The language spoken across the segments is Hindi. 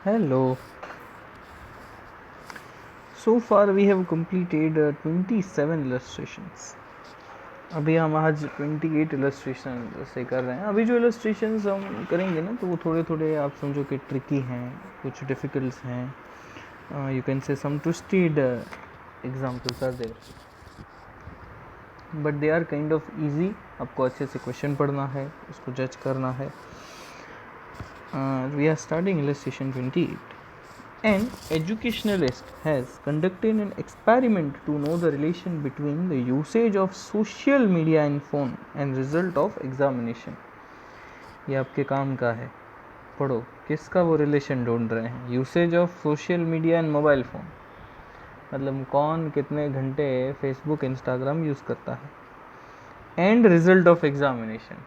Hello. So far we have completed 27 illustrations. अभी हम आज 28 इलस्ट्रेशन से कर रहे हैं. अभी जो इलस्ट्रेशंस हम करेंगे ना, तो वो थोड़े थोड़े आप समझो कि ट्रिकी हैं, कुछ डिफ़िकल्ट्स हैं. You can say some twisted examples are there, but they are kind of easy. आपको अच्छे से क्वेश्चन पढ़ना है, उसको जज करना है. We are starting illustration 28. An educationalist has conducted an experiment to know the relation between the usage of social media and phone and result of examination. ये आपके काम का है, पढ़ो. किसका वो रिलेशन ढूंढ रहे हैं? Usage of social media and mobile phone, मतलब कौन कितने घंटे फेसबुक इंस्टाग्राम यूज़ करता है. एंड रिजल्ट ऑफ एग्जामिनेशन,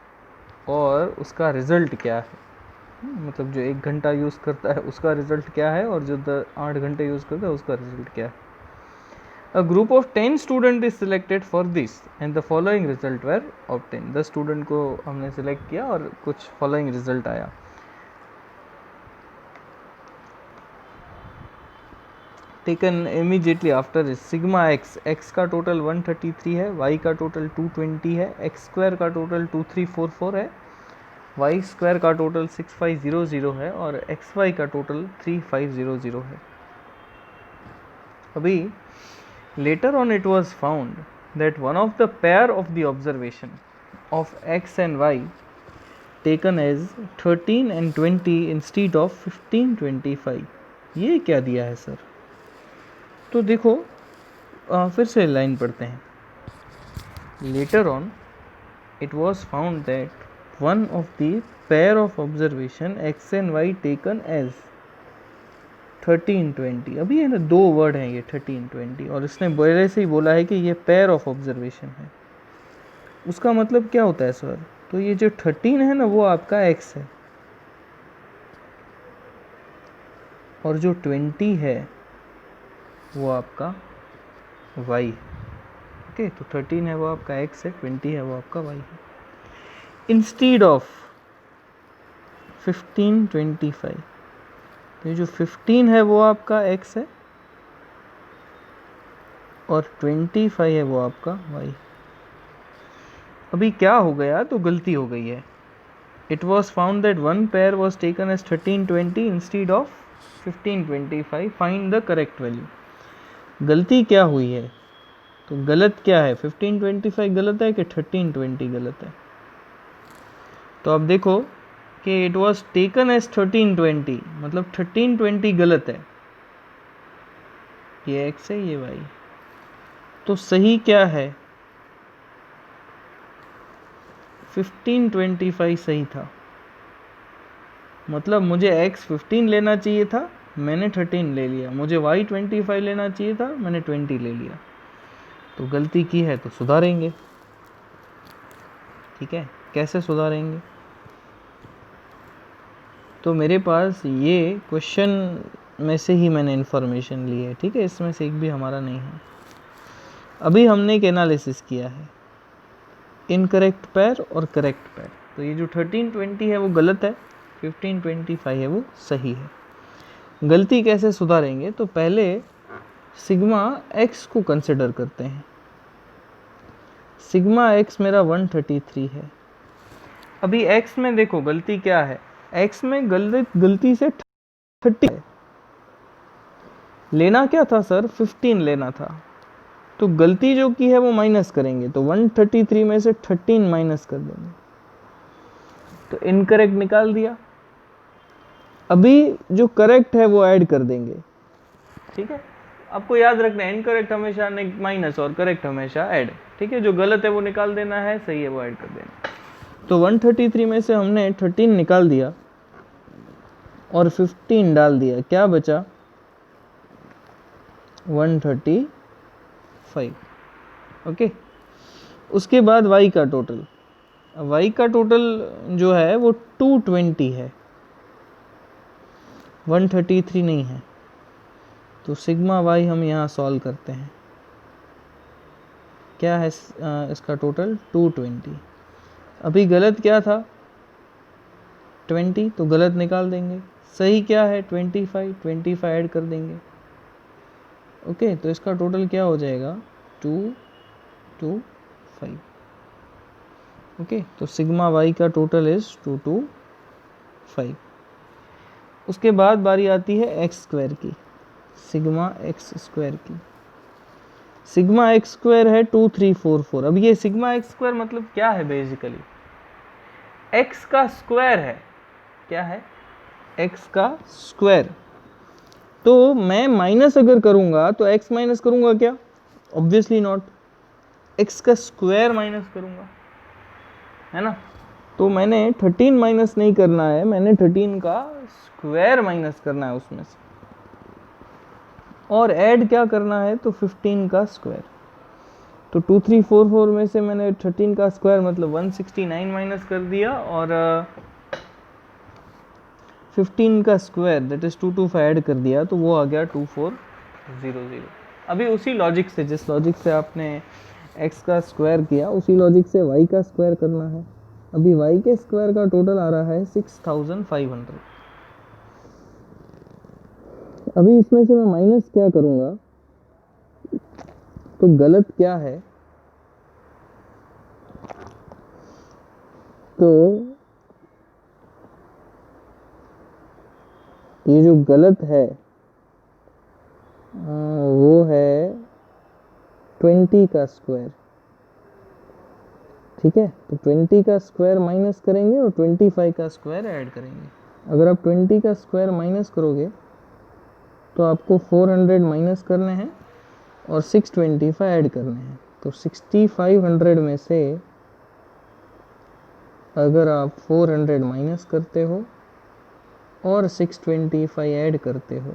और उसका रिज़ल्ट क्या है. मतलब जो 1 घंटा यूज़ करता है उसका रिज़ल्ट क्या है, और जो 8 घंटे यूज़ करता है उसका रिज़ल्ट क्या है. A group of 10 student is selected for this and the following result were obtain. 10 student को हमने सिलेक्ट किया और कुछ फॉलोइंग रिजल्ट आया. Taken immediately after is sigma X. X का टोटल 133 है, वाई का टोटल 220 है, एक्स स्क्वायर का टोटल 2344 है, वाई स्क्वायर का टोटल 6500 है, और एक्स वाई का टोटल 3500 है. अभी later on it was found that one of the pair of the observation of x and y taken as 13 and 20 instead of 15 25. ये क्या दिया है सर? तो देखो, फिर से लाइन पढ़ते हैं. later on it was found that one of the pair of observation x and y taken as 13-20. अभी है ना, 2 वर्ड हैं ये 13-20, और इसने पहले से ही बोला है कि ये पेयर ऑफ ऑब्जर्वेशन है. उसका मतलब क्या होता है सर? तो ये जो 13 है ना, वो आपका x है, और जो 20 है वो आपका y है. ओके, तो 13 है वो आपका x है, 20 है वो आपका y है. इंस्टीड ऑफ 15-25, तो ये जो 15 है वो आपका x है, और 25 है वो आपका y. अभी क्या हो गया? तो गलती हो गई है. It was found that one pair was taken as 13-20 instead of 15-25. Find the correct value. गलती क्या हुई है? तो गलत क्या है? 15-25 गलत है कि 13-20 गलत है? तो अब देखो कि इट वॉज टेकन एज 13-20, मतलब 13-20 गलत है. ये x है, ये y. तो सही क्या है? 15-25 सही था. मतलब मुझे x 15 लेना चाहिए था, मैंने 13 ले लिया. मुझे y 25 लेना चाहिए था, मैंने 20 ले लिया. तो गलती की है तो सुधारेंगे. ठीक है, कैसे सुधारेंगे? तो मेरे पास ये क्वेश्चन में से ही मैंने इन्फॉर्मेशन ली है. ठीक है, इसमें से एक भी हमारा नहीं है. अभी हमने एक एनालिसिस किया है, इनकरेक्ट पैर और करेक्ट पैर. तो ये जो 13-20 है वो गलत है, 15-25 है वो सही है. गलती कैसे सुधारेंगे? तो पहले सिग्मा एक्स को कंसिडर करते हैं. सिग्मा एक्स मेरा 133 है. अभी एक्स में देखो गलती क्या है. एक्स में गलती से 30 है. लेना क्या था सर? 15 लेना था. तो गलती जो की है वो माइनस करेंगे, तो 133 में से 13 माइनस कर देंगे, तो इनकरेक्ट निकाल दिया. अभी जो करेक्ट है वो ऐड कर देंगे. ठीक है, आपको याद रखना है, इनकरेक्ट हमेशा माइनस और करेक्ट हमेशा ऐड. ठीक है, जो गलत है वो निकाल देना है, सही है वो ऐड कर देना. तो 133 में से हमने 13 निकाल दिया और 15 डाल दिया. क्या बचा? 135. ओके, उसके बाद y का टोटल. y का टोटल जो है वो 220 है, 133 नहीं है. तो सिग्मा y हम यहाँ सॉल्व करते हैं. क्या है इसका टोटल? 220. अभी गलत क्या था? 20, तो गलत निकाल देंगे. सही क्या है 25, 25 ऐड कर देंगे। ओके, तो इसका टोटल क्या हो जाएगा 2 2 5। ओके, तो सिग्मा वाई का टोटल इज 2 2 5। उसके बाद बारी आती है एक्स स्क्वायर की, सिग्मा एक्स स्क्वायर की। सिग्मा एक्स स्क्वायर है 2344। अब ये सिग्मा एक्स स्क्वायर मतलब क्या है, बेसिकली एक्स का स्क्वायर है। क्या है, एक्स का स्क्वायर। तो मैं माइनस अगर करूंगा तो एक्स माइनस करूंगा क्या, ऑब्वियसली नॉट, एक्स का स्क्वायर माइनस करूंगा, है ना। तो मैंने 13 माइनस नहीं करना है, मैंने 13 का स्क्वायर माइनस करना है उसमें से, और ऐड क्या करना है तो 15 का स्क्वायर। तो 2344 में से मैंने 13 का स्क्वायर मतलब 169 माइनस कर दिया, और 15 का स्क्वायर दैट इज 225 ऐड कर दिया, तो वो आ गया 2400। अभी उसी लॉजिक से, जिस लॉजिक से आपने x का स्क्वायर किया, उसी लॉजिक से y का स्क्वायर करना है। अभी y के स्क्वायर का टोटल आ रहा है 6500। अभी इसमें से मैं माइनस क्या करूंगा, तो गलत क्या है, तो ये जो गलत है वो है 20 का स्क्वायर। ठीक है, तो 20 का स्क्वायर माइनस करेंगे और 25 का स्क्वायर ऐड करेंगे। अगर आप 20 का स्क्वायर माइनस करोगे तो आपको 400 माइनस करने हैं और 625 ऐड करने हैं। तो 6500 में से अगर आप 400 माइनस करते हो और 625 ऐड करते हो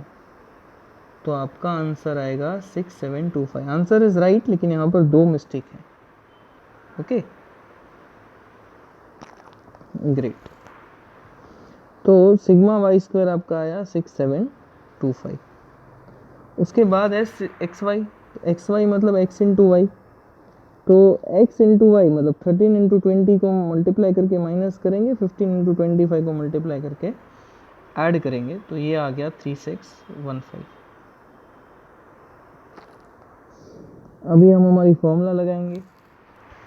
तो आपका आंसर आएगा 6725। आंसर इज राइट, लेकिन यहाँ पर 2 मिस्टेक है। Okay, great. तो सिग्मा वाई स्क्वायर आपका आया 6725। उसके बाद है एक्स वाई। एक्स वाई मतलब एक्स इंटू वाई। तो x इंटू वाई मतलब 13 इंटू 20 को मल्टीप्लाई करके माइनस करेंगे, 15 इंटू 25 को मल्टीप्लाई करके ऐड करेंगे, तो ये आ गया 3615। अभी हम हमारी फॉर्मूला लगाएंगे,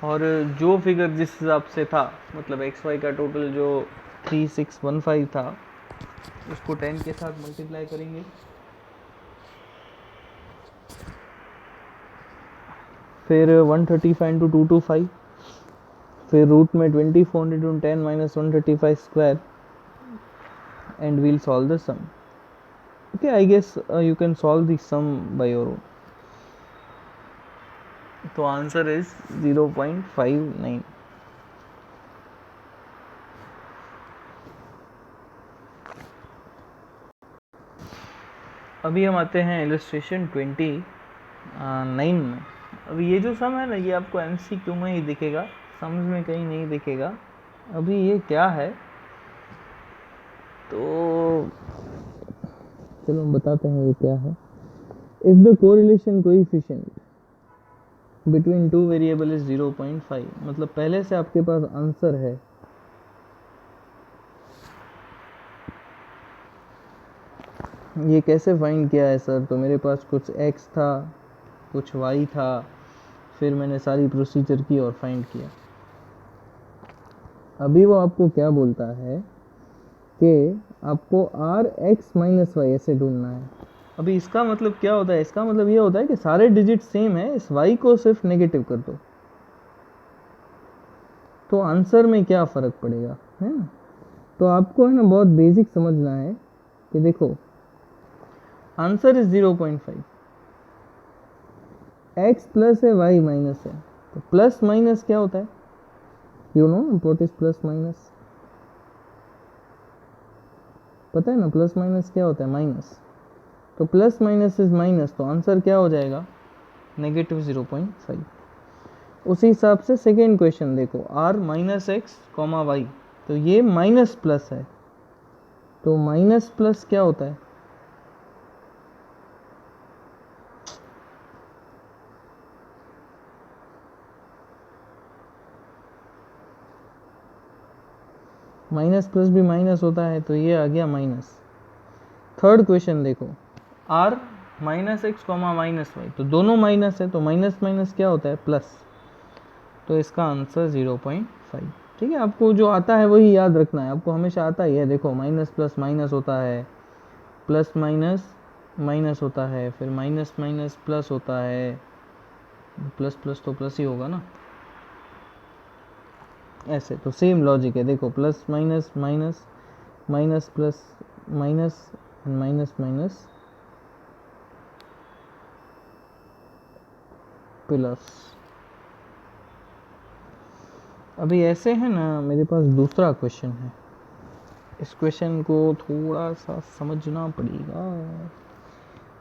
और जो फिगर जिस हिसाब से था, मतलब एक्स वाई का टोटल जो 3615 था, उसको 10 के साथ मल्टीप्लाई करेंगे। फिर 135 इंटू 225, फिर रूट में 24 into 10 minus 135 square, and we'll solve the sum. Okay, I guess you can solve the sum by your own. तो आंसर इज 0.59। अभी हम आते हैं इलस्ट्रेशन 29 में। अभी ये जो सम है ना, ये आपको MCQ में ही दिखेगा, सम्स में कहीं नहीं दिखेगा। अभी ये क्या है, तो चलो हम बताते हैं ये क्या है। If the correlation coefficient between two variable is 0.5, मतलब पहले से आपके पास आंसर है। ये कैसे फाइंड किया है सर, तो मेरे पास कुछ x था, कुछ y था, फिर मैंने सारी प्रोसीजर की और फाइंड किया। अभी वो आपको क्या बोलता है कि आपको r x माइनस वाई ऐसे ढूंढना है। अभी इसका मतलब क्या होता है, इसका मतलब ये होता है कि सारे डिजिट सेम है, इस y को सिर्फ नेगेटिव कर दो, तो आंसर में क्या फ़र्क पड़ेगा, है ना। तो आपको है ना बहुत बेसिक समझना है कि देखो आंसर इज 0.5, x प्लस है y माइनस है, तो प्लस माइनस क्या होता है, you know what is plus minus, पता है ना, प्लस माइनस क्या होता है, माइनस। तो प्लस माइनस इज माइनस, तो आंसर क्या हो जाएगा नेगेटिव 0.5। उसी हिसाब से सेकेंड क्वेश्चन देखो, r minus x comma y, तो ये माइनस प्लस है, तो माइनस प्लस क्या होता है, माइनस प्लस भी माइनस होता है, तो ये आ गया माइनस। थर्ड क्वेश्चन देखो, r minus x comma minus y, तो दोनों माइनस है तो माइनस माइनस क्या होता है प्लस, तो इसका आंसर 0.5। ठीक है, आपको जो आता है वही याद रखना है, आपको हमेशा आता ही है। देखो माइनस प्लस माइनस होता है, प्लस माइनस माइनस होता है, फिर माइनस माइनस प्लस होता है, प्लस प्लस तो प्लस ही होगा ना, ऐसे। तो सेम लॉजिक है, देखो plus minus minus, minus plus minus, minus minus plus. अभी ऐसे है ना, मेरे पास दूसरा क्वेश्चन है, इस क्वेश्चन को थोड़ा सा समझना पड़ेगा।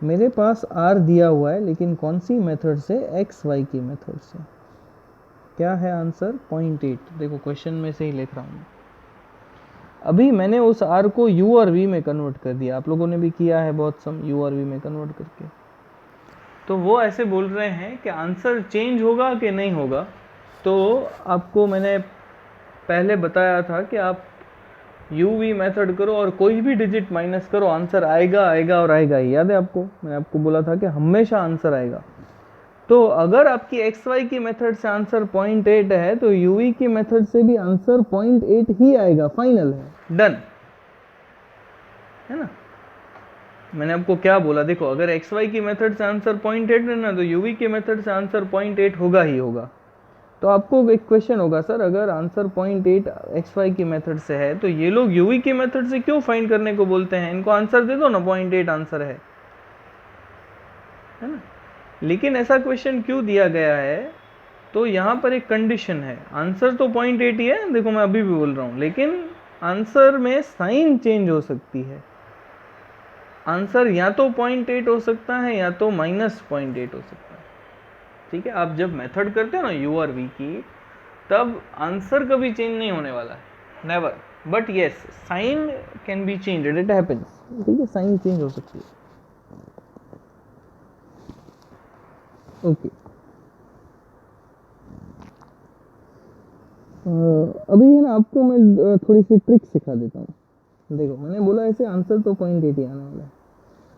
मेरे पास r दिया हुआ है, लेकिन कौन सी मेथड से, एक्स वाई की मेथड से। क्या है आंसर, 0.8। देखो क्वेश्चन में से ही लिख रहा हूँ। अभी मैंने उस r को u और v में कन्वर्ट कर दिया, आप लोगों ने भी किया है बहुत सम, u और v में कन्वर्ट करके। तो वो ऐसे बोल रहे हैं कि आंसर चेंज होगा कि नहीं होगा। तो आपको मैंने पहले बताया था कि आप यू वी मेथड करो और कोई भी डिजिट माइनस करो, आंसर आएगा आएगा और आएगा ही। याद है आपको, मैंने आपको बोला था कि हमेशा आंसर आएगा। तो अगर आपकी एक्स वाई की मेथड से आंसर 0.8 है तो यू वी की मेथड से भी आंसर 0.8 ही आएगा, फाइनल है, डन है ना। मैंने आपको क्या बोला, देखो अगर एक्स वाई की मेथड से आंसर 0.8 है ना, तो यू वी की मेथड से आंसर 0.8 होगा ही होगा। तो आपको एक क्वेश्चन होगा, सर अगर आंसर 0.8 एक्स वाई की मेथड से है तो ये लोग यूवी की मेथड से क्यों फाइंड करने को बोलते हैं, इनको आंसर दे दो ना, 0.8 आंसर है ना। लेकिन ऐसा क्वेश्चन क्यों दिया गया है, तो यहाँ पर एक कंडीशन है, आंसर तो 0.8 ही है, देखो मैं अभी भी बोल रहा हूँ, लेकिन आंसर में साइन चेंज हो सकती है। आंसर या तो 0.8 हो सकता है या तो -0.8 हो सकता है। ठीक है, आप जब मेथड करते हो ना यू और वी की, तब आंसर कभी चेंज नहीं होने वाला है, never. But yes, sign can be change, it happens. ठीक है, साइन चेंज हो सकती है। ओके, अभी है ना, आपको मैं थोड़ी सी ट्रिक सिखा देता हूँ। देखो मैंने बोला ऐसे आंसर तो 0.8 ही आने वाला है।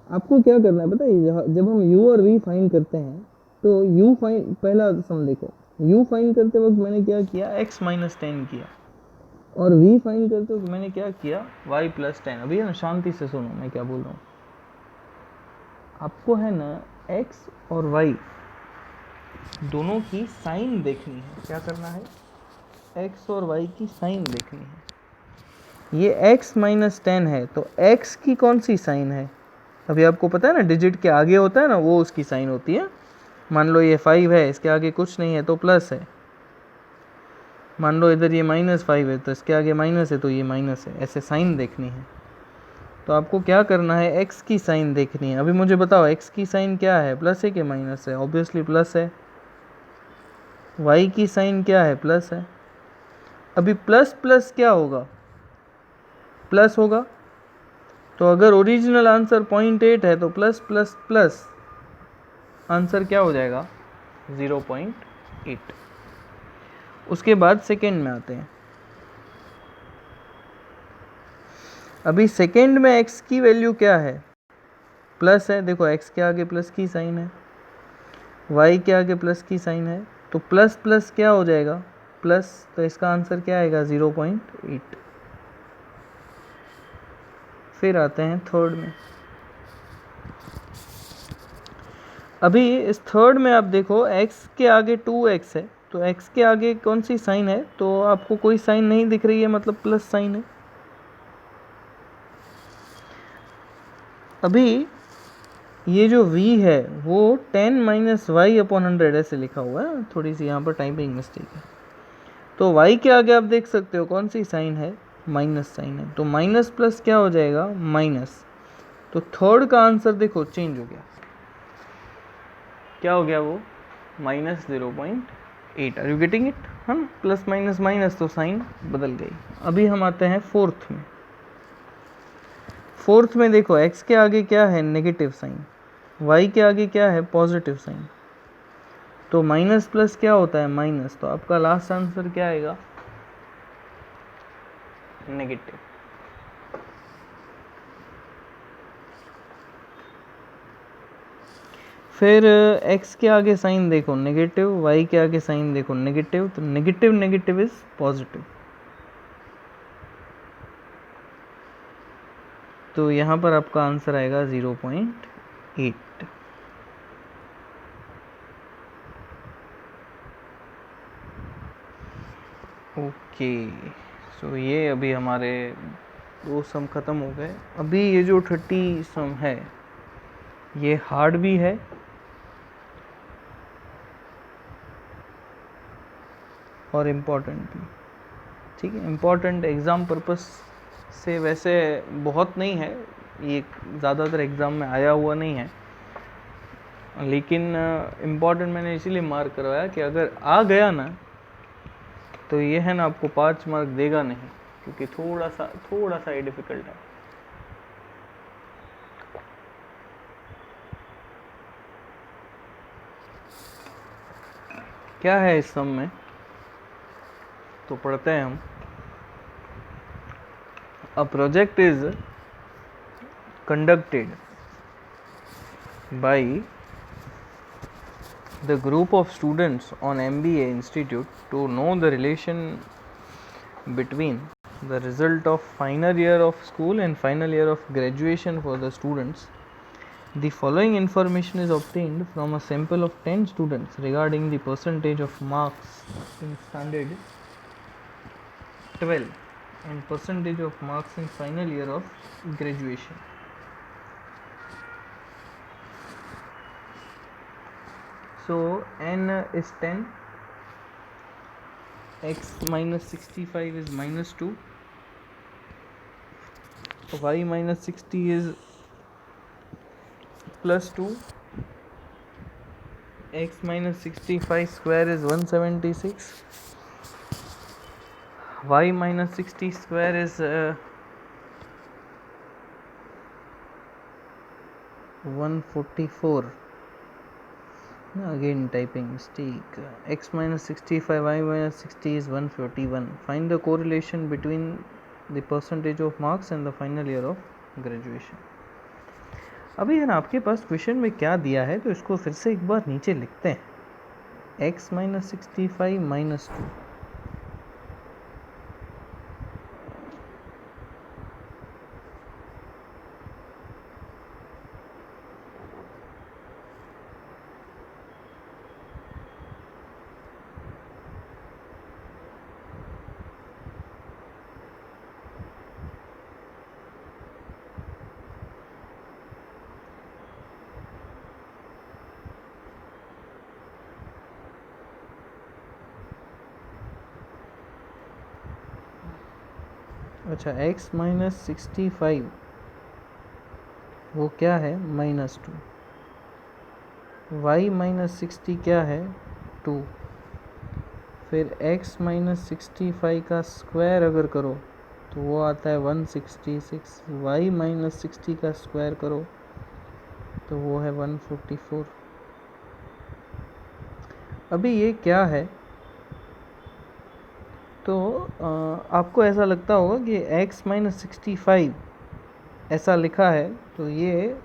आपको क्या करना है पता है, जब हम u और v फाइन करते हैं तो u फाइन, पहला सम देखो, u फाइन करते वक्त मैंने क्या किया, x माइनस 10 किया, और v फाइन करते वक्त मैंने क्या किया, y प्लस 10। अभी है ना, शांति से सुनो मैं क्या बोल रहा हूँ। आपको है ना x और y दोनों की साइन देखनी है। क्या करना है, x और y की साइन देखनी है। ये x माइनस 10 है तो x की कौन सी साइन है, अभी आपको पता है ना, डिजिट के आगे होता है ना, वो उसकी साइन होती है। मान लो ये 5 है, इसके आगे कुछ नहीं है तो प्लस है। मान लो इधर ये -5 है तो इसके आगे माइनस है तो ये माइनस है। ऐसे साइन देखनी है तो आपको क्या करना है, x की साइन देखनी है। अभी मुझे बताओ x की साइन क्या है, प्लस है कि माइनस है, ऑब्वियसली प्लस है। y की साइन क्या है, प्लस है। अभी प्लस प्लस क्या होगा, प्लस होगा। तो अगर ओरिजिनल आंसर 0.8 है तो प्लस प्लस प्लस आंसर क्या हो जाएगा, 0.8। उसके बाद सेकेंड में आते हैं। अभी सेकेंड में x की वैल्यू क्या है, प्लस है। देखो x के आगे प्लस की साइन है, y के आगे प्लस की साइन है, तो प्लस प्लस क्या हो जाएगा, प्लस। तो इसका आंसर क्या आएगा, 0.8। फिर आते हैं थर्ड में। अभी इस थर्ड में आप देखो x के आगे 2x है, तो x के आगे कौन सी साइन है, तो आपको कोई साइन नहीं दिख रही है, मतलब प्लस साइन है। अभी ये जो v है वो 10 माइनस वाई अपॉन 100 ऐसे लिखा हुआ है, थोड़ी सी यहाँ पर टाइपिंग मिस्टेक है। तो y के आगे आप देख सकते हो कौन सी साइन है, माइनस साइन है, तो माइनस प्लस क्या हो जाएगा, माइनस। तो थर्ड का आंसर देखो चेंज हो गया, क्या हो गया वो, -0.8। आर यू गेटिंग इट, हाँ, प्लस माइनस माइनस तो साइन बदल गई। अभी हम आते हैं फोर्थ में। फोर्थ में देखो x के आगे क्या है, नेगेटिव साइन, y के आगे क्या है, पॉजिटिव साइन। तो माइनस प्लस क्या होता है, माइनस। तो आपका लास्ट आंसर क्या आएगा, नेगेटिव। फिर x के आगे साइन देखो नेगेटिव, y के आगे साइन देखो नेगेटिव, तो नेगेटिव नेगेटिव इज पॉजिटिव। तो यहाँ पर आपका आंसर आएगा 0.8। ओके, सो ये अभी हमारे 2 सम ख़त्म हो गए। अभी ये जो 30 सम है ये हार्ड भी है और इम्पॉर्टेंट भी। ठीक है, इम्पॉर्टेंट एग्ज़ाम पर्पस से वैसे बहुत नहीं है, ये ज़्यादातर एग्ज़ाम में आया हुआ नहीं है, लेकिन इम्पॉर्टेंट मैंने इसीलिए मार्क करवाया कि अगर आ गया ना तो ये है ना आपको 5 मार्क देगा नहीं, क्योंकि थोड़ा सा ये डिफ़िकल्ट है। क्या है इस सम में, तो पढ़ते हैं हम। A project is conducted by the group of students on MBA Institute to know the relation between the result of final year of school and final year of graduation for the students. The following information is obtained from a sample of 10 students regarding the percentage of marks in standard 12 and percentage of marks in final year of graduation. So n is 10, x minus 65 is minus 2, y minus 60 is plus 2, x minus 65 square is 176, y minus 60 square is 144. Again typing mistake. X minus 65, y minus 60 is 141. Find the correlation between the percentage of marks and the final year of graduation. अभी है ना आपके पास क्वेश्चन में क्या दिया है, तो इसको फिर से एक बार नीचे लिखते हैं। x minus 65 minus 2, अच्छा x माइनस 65 वो क्या है माइनस 2, y माइनस 60 क्या है 2, फिर x माइनस 65 का स्क्वायर अगर करो तो वो आता है 166, y माइनस 60 का स्क्वायर करो तो वो है 144। अभी ये क्या है, तो आपको ऐसा लगता होगा कि x माइनस 65 ऐसा लिखा है, तो ये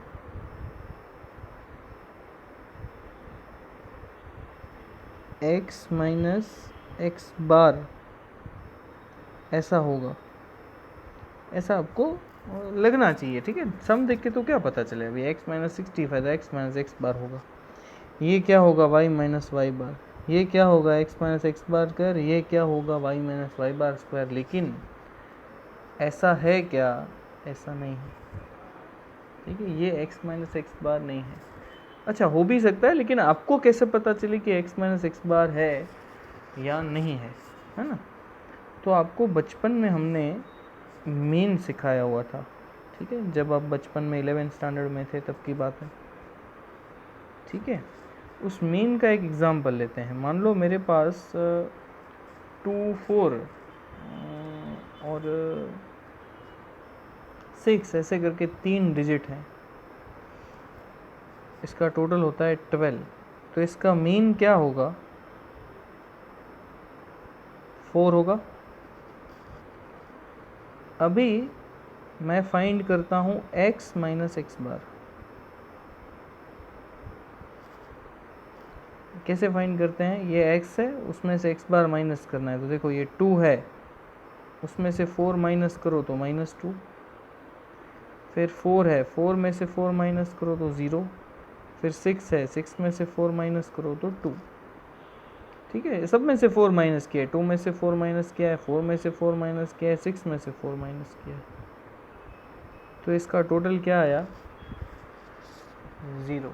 x माइनस एक्स बार ऐसा होगा, ऐसा आपको लगना चाहिए। ठीक है, सम देख के तो क्या पता चले, अभी x माइनस 65 तो x माइनस एक्स बार होगा, ये क्या होगा y माइनस वाई बार, ये क्या होगा x माइनस एक्स बार कर, ये क्या होगा y minus Y bar square. लेकिन ऐसा है क्या, ऐसा नहीं है। ठीक है, ये x माइनस एक्स बार नहीं है। अच्छा, हो भी सकता है, लेकिन आपको कैसे पता चले कि x माइनस एक्स बार है या नहीं है ना। तो आपको बचपन में हमने मीन सिखाया हुआ था। ठीक है, जब आप बचपन में 11th स्टैंडर्ड में थे तब की बात है। ठीक है, उस मीन का एक एग्जाम्पल लेते हैं। मान लो मेरे पास 2, 4 और 6 ऐसे करके 3 डिजिट हैं, इसका टोटल होता है 12। तो इसका मीन क्या होगा, 4 होगा। अभी मैं फाइंड करता हूँ x माइनस एक्स बार। कैसे फाइंड करते हैं, ये x है, उसमें से x बार माइनस करना है। तो देखो ये 2 है, उसमें से 4 माइनस करो तो -2, फिर 4 है, 4 में से 4 माइनस करो तो 0, फिर 6 है, 6 में से 4 माइनस करो तो 2। ठीक है, सब में से 4 माइनस किया है, 2 में से 4 माइनस किया है, 4 में से 4 माइनस किया है, 6 में से 4 माइनस किया है। तो इसका टोटल क्या आया, 0,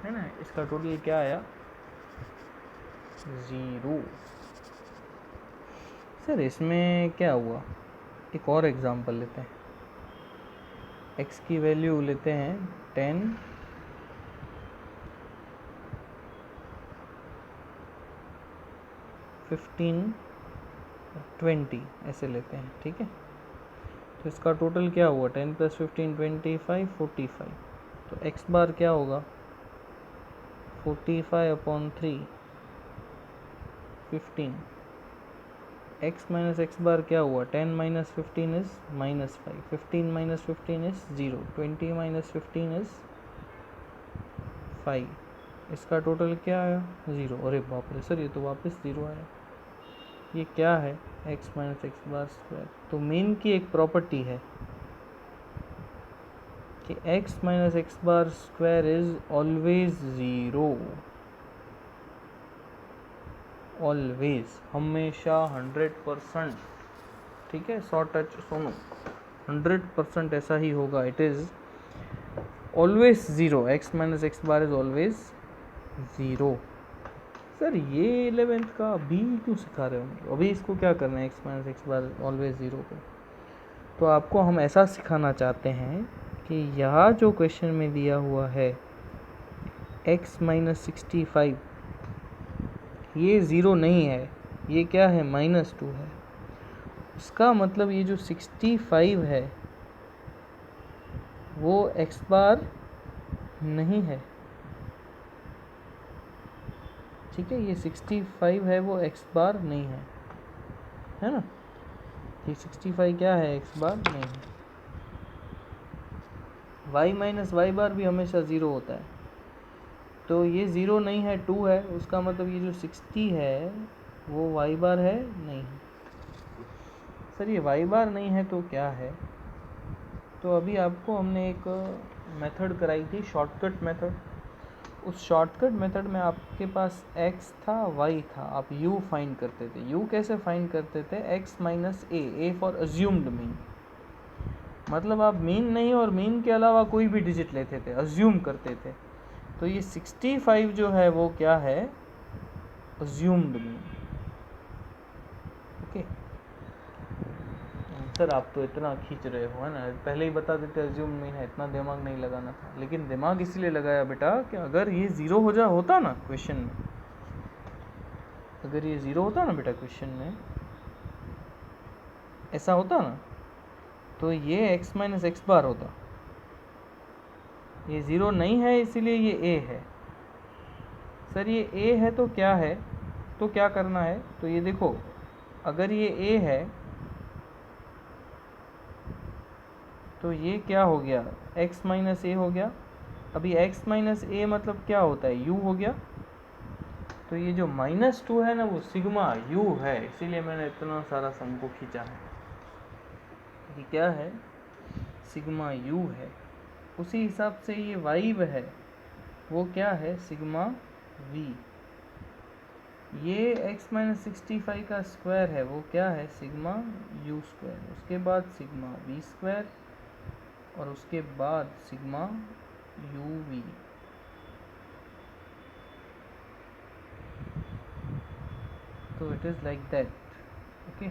है ना। इसका टोटल क्या आया, 0। सर इसमें क्या हुआ, एक और एग्जांपल लेते हैं। x की वैल्यू लेते हैं 10, 15, 20 ऐसे लेते हैं। ठीक है, तो इसका टोटल क्या हुआ, 10 + 15 25 45। तो x बार क्या होगा, 45/3 15। x - x बार क्या हुआ, 10 - 15 इज -5, 15 - 15 इज 0, 20 - 15 इज 5। इसका टोटल क्या आया, 0। अरे बाप रे सर, ये तो वापस 0 आया। ये क्या है, x - x बार स्क्वायर। तो मेन की एक प्रॉपर्टी है कि x - x bar square is always 0, always, हमेशा, 100%। ठीक है, शॉर्ट टच सुनो, 100% ऐसा ही होगा। It is always 0, x - x bar is always 0। Sir ये 11th का अभी क्यों सिखा रहे हो, अभी इसको क्या करना है, x - x बार ऑलवेज 0 को। तो आपको हम ऐसा सिखाना चाहते हैं कि यहाँ जो क्वेश्चन में दिया हुआ है x - 65, ये 0 नहीं है, ये क्या है, -2 है। इसका मतलब ये जो 65 है वो x बार नहीं है। ठीक है, ये 65 है, वो x बार नहीं है ना। ये 65 क्या है, x बार नहीं है। y - y बार भी हमेशा 0 होता है। तो ये 0 नहीं है, 2 है, उसका मतलब ये जो 60 है वो y बार है, नहीं है। सर ये y बार नहीं है तो क्या है, तो अभी आपको हमने एक मेथड कराई थी, शॉर्टकट मेथड। उस शॉर्टकट मेथड में आपके पास x था, y था, आप u फाइंड करते थे। u कैसे फाइंड करते थे, x - a for assumed mean. मतलब आप मीन नहीं और मीन के अलावा कोई भी डिजिट लेते थे, अज्यूम करते थे। तो ये 65 जो है वो क्या है, अज्यूम्ड मीन। ओके सर, आप तो इतना खींच रहे हो, है ना, पहले ही बता देते अज्यूम मीन है, इतना दिमाग नहीं लगाना था। लेकिन दिमाग इसलिए लगाया बेटा कि अगर ये 0 होता ना क्वेश्चन में, अगर ये 0 होता ना बेटा क्वेश्चन में, ऐसा होता ना, तो ये x - x बार होता। ये 0 नहीं है इसीलिए ये a है। सर ये a है तो क्या है, तो क्या करना है, तो ये देखो, अगर ये a है तो ये क्या हो गया, x - a हो गया। अभी x - a मतलब क्या होता है, u हो गया। तो ये जो -2 है ना, वो सिग्मा u है, इसीलिए मैंने इतना सारा सम को खींचा है। ये क्या है, सिग्मा u है। उसी हिसाब से ये y है, वो क्या है, सिग्मा v। ये x - 65 का स्क्वायर है, वो क्या है, सिग्मा u स्क्वायर। उसके बाद सिग्मा v स्क्वायर, और उसके बाद सिग्मा uv। तो it is like that. Okay,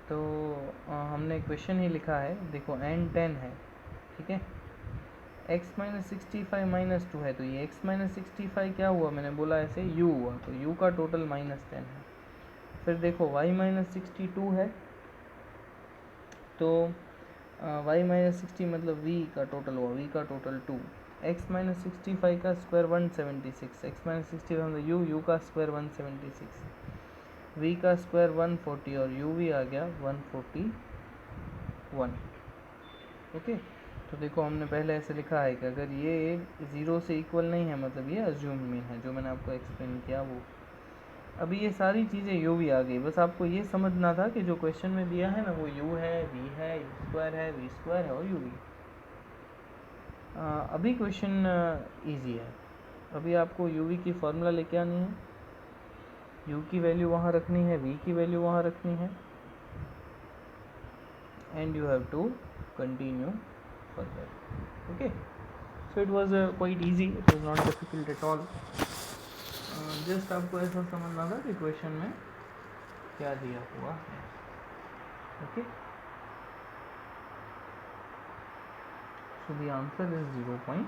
तो हमने क्वेश्चन ही लिखा है, देखो n 10 है। ठीक है, x - 65 -2 है, तो ये x - 65 क्या हुआ, मैंने बोला ऐसे u हुआ, तो u का टोटल -10 है। फिर देखो y - 62 है, तो y - 60 मतलब v का टोटल हुआ, v का टोटल 2। x - 65 का स्क्वायर 176, x - 65 मतलब u का स्क्वायर 176, v का स्क्वायर 140 और u भी आ गया 141। ओके, तो देखो हमने पहले ऐसे लिखा है कि अगर ये 0 से इक्वल नहीं है मतलब ये अज्यूम मीन है, जो मैंने आपको एक्सप्लेन किया वो। अभी ये सारी चीज़ें यू भी आ गई, बस आपको ये समझना था कि जो क्वेश्चन में दिया है ना वो यू है, वी है, यू स्क्वायर है, वी स्क्वायर है और यू वी। अभी क्वेश्चन इजी है। अभी आपको यू वी की फार्मूला लेके आनी है, यू की वैल्यू वहाँ रखनी है, वी की वैल्यू वहाँ रखनी है, and you have to continue further. Okay, so it was quite easy, it was not difficult at all. Just आपको ऐसा समझना था कि क्वेश्चन में क्या दिया हुआ है। Okay, so the answer is 0.9.